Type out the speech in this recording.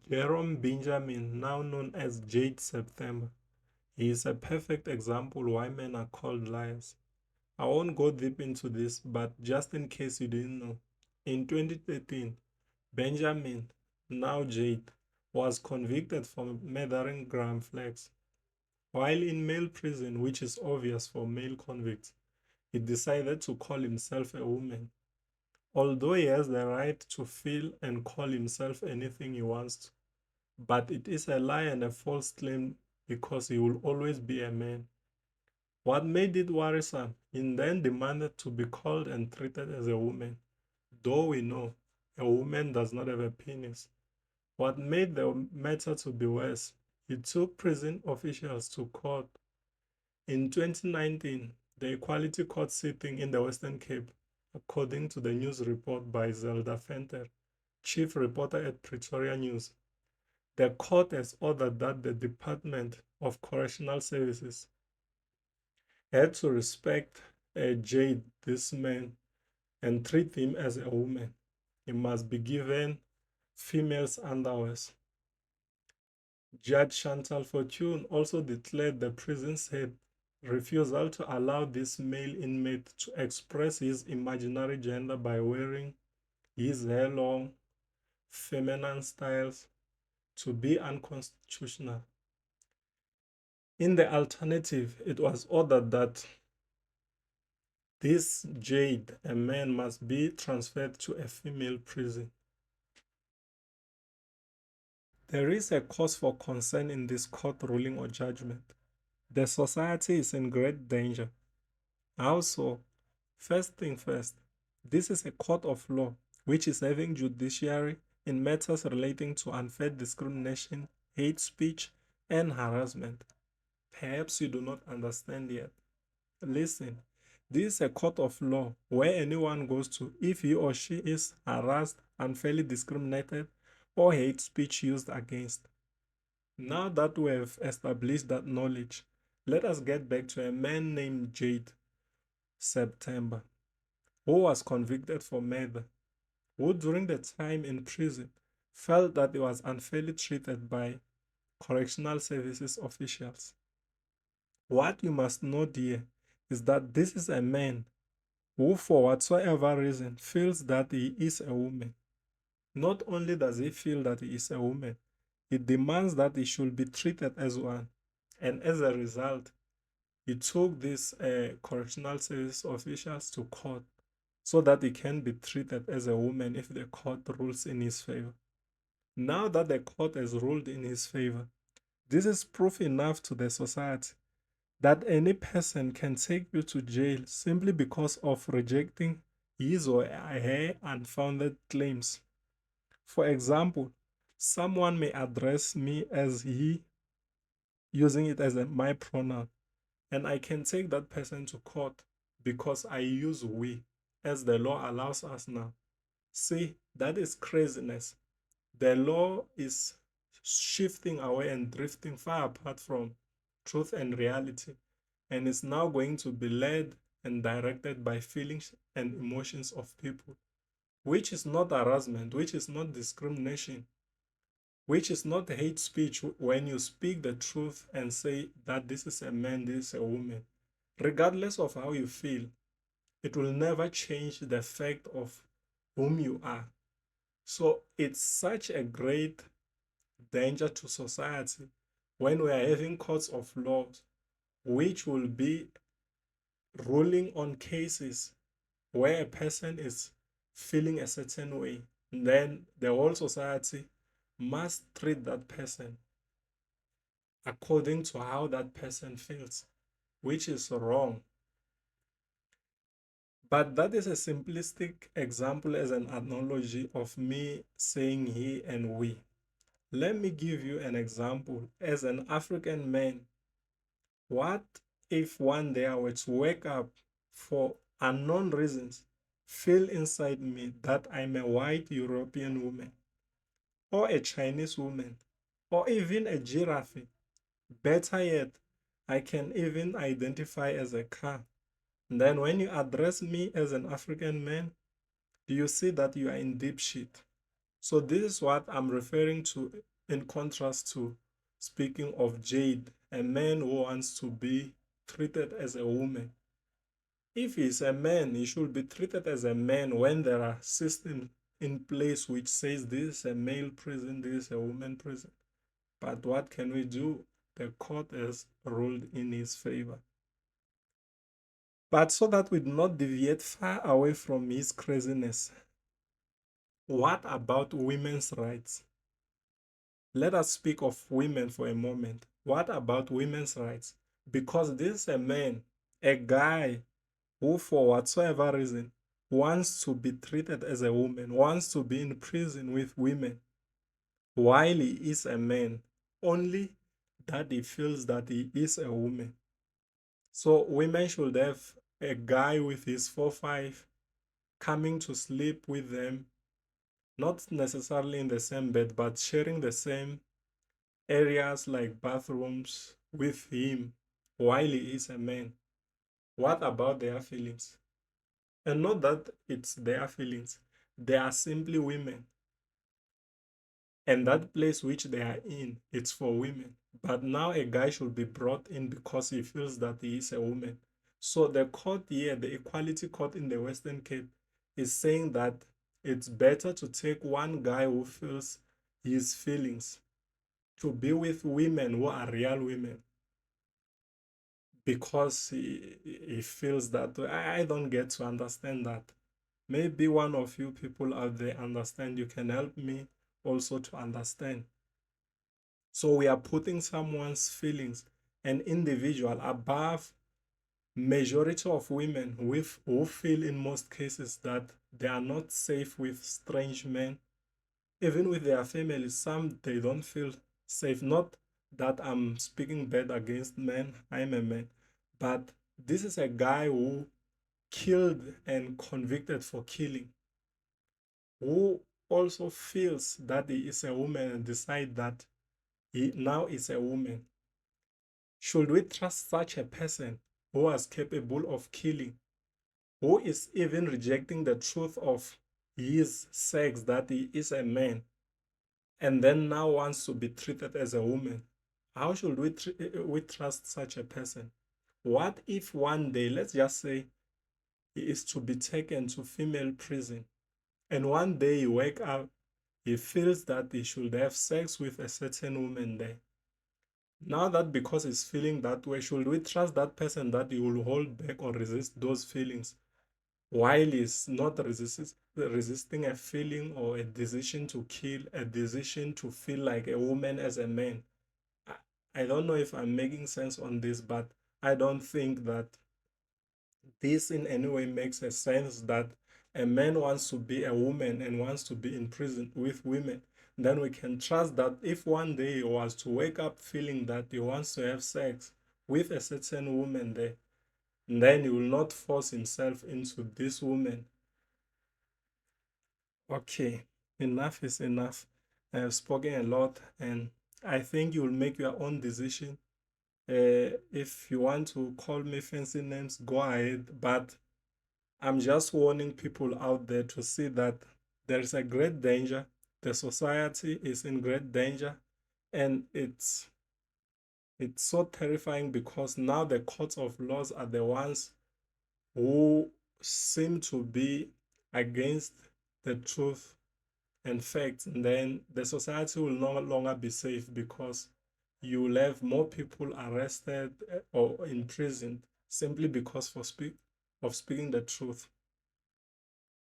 Jerome Benjamin, now known as Jade September, he is a perfect example why men are called liars. I won't go deep into this, but just in case you didn't know, in 2013, Benjamin, now Jade, was convicted for murdering Graham Flex. While in male prison, which is obvious for male convicts, he decided to call himself a woman. Although he has the right to feel and call himself anything he wants to, but it is a lie and a false claim because he will always be a man. What made it worrisome, he then demanded to be called and treated as a woman, though we know a woman does not have a penis. What made the matter to be worse, he took prison officials to court. In 2019, the Equality Court sitting in the Western Cape, according to the news report by Zelda Venter, chief reporter at Pretoria News, the court has ordered that the Department of Correctional Services had to respect Jade, this man, and treat him as a woman. He must be given females' underwears. Judge Chantal Fortune also declared the prison's head refusal to allow this male inmate to express his imaginary gender by wearing his hair long, feminine styles to be unconstitutional. In the alternative, it was ordered that this Jade, a man, must be transferred to a female prison. There is a cause for concern in this court ruling or judgment. The society is in great danger. How so? First thing first, this is a court of law which is having judiciary in matters relating to unfair discrimination, hate speech, and harassment. Perhaps you do not understand yet. Listen, this is a court of law where anyone goes to if he or she is harassed, unfairly discriminated, or hate speech used against. Now that we have established that knowledge, let us get back to a man named Jade September, who was convicted for murder, who during the time in prison felt that he was unfairly treated by correctional services officials. What you must know, dear, is that this is a man who, for whatsoever reason, feels that he is a woman. Not only does he feel that he is a woman, he demands that he should be treated as one. And as a result, he took these correctional service officials to court so that he can be treated as a woman if the court rules in his favor. Now that the court has ruled in his favor, this is proof enough to the society that any person can take you to jail simply because of rejecting his or her unfounded claims. For example, someone may address me as he, using it as my pronoun, and I can take that person to court because I use we, as the law allows us now. See, that is craziness. The law is shifting away and drifting far apart from truth and reality, and is now going to be led and directed by feelings and emotions of people, which is not harassment, which is not discrimination, which is not hate speech when you speak the truth and say that this is a man, this is a woman. Regardless of how you feel, it will never change the fact of whom you are. So it's such a great danger to society when we are having courts of laws which will be ruling on cases where a person is feeling a certain way. Then the whole society must treat that person according to how that person feels, which is wrong. But that is a simplistic example as an analogy of me saying he and we. Let me give you an example. As an African man, what if one day I were to wake up for unknown reasons, feel inside me that I'm a white European woman, or a Chinese woman, or even a giraffe? Better yet, I can even identify as a car. And then when you address me as an African man, do you see that you are in deep shit? So this is what I'm referring to in contrast to speaking of Jade, a man who wants to be treated as a woman. If he's a man, he should be treated as a man when there are systems in place which says this is a male prison, this is a woman prison. But what can we do? The court has ruled in his favor. But so that we do not deviate far away from his craziness, what about women's rights? Let us speak of women for a moment. What about women's rights? Because this is a man, a guy who, for whatsoever reason, wants to be treated as a woman, wants to be in prison with women while he is a man, only that he feels that he is a woman. So women should have a guy with his 4-5 coming to sleep with them, not necessarily in the same bed, but sharing the same areas like bathrooms with him while he is a man. What about their feelings? And not that it's their feelings, they are simply women. And that place which they are in, it's for women. But now a guy should be brought in because he feels that he is a woman. So the court here, the Equality Court in the Western Cape, is saying that it's better to take one guy who feels his feelings to be with women who are real women because he feels that I don't get to understand that. Maybe one of you people out there understand. You can help me also to understand. So we are putting someone's feelings, an individual, above majority of women with who feel in most cases that they are not safe with strange men, even with their families. Some they don't feel safe. Not that I'm speaking bad against men. I'm a man, but this is a guy who killed and convicted for killing, who also feels that he is a woman and decide that he now is a woman. Should we trust such a person who was capable of killing, who is even rejecting the truth of his sex, that he is a man, and then now wants to be treated as a woman? How should we trust such a person? What if one day, let's just say, he is to be taken to female prison, and one day he wake up, he feels that he should have sex with a certain woman there. Now that because he's feeling that way, should we trust that person that he will hold back or resist those feelings while he's not resisting a feeling or a decision to kill, a decision to feel like a woman as a man? I don't know if I'm making sense on this, but I don't think that this in any way makes a sense that a man wants to be a woman and wants to be in prison with women. Then we can trust that if one day he was to wake up feeling that he wants to have sex with a certain woman there, then he will not force himself into this woman. Okay, enough is enough. I have spoken a lot, and I think you will make your own decision. If you want to call me fancy names, go ahead. But I'm just warning people out there to see that there is a great danger. The society is in great danger, and it's so terrifying because now the courts of laws are the ones who seem to be against the truth and facts, and then the society will no longer be safe because you will have more people arrested or imprisoned simply because of speaking the truth.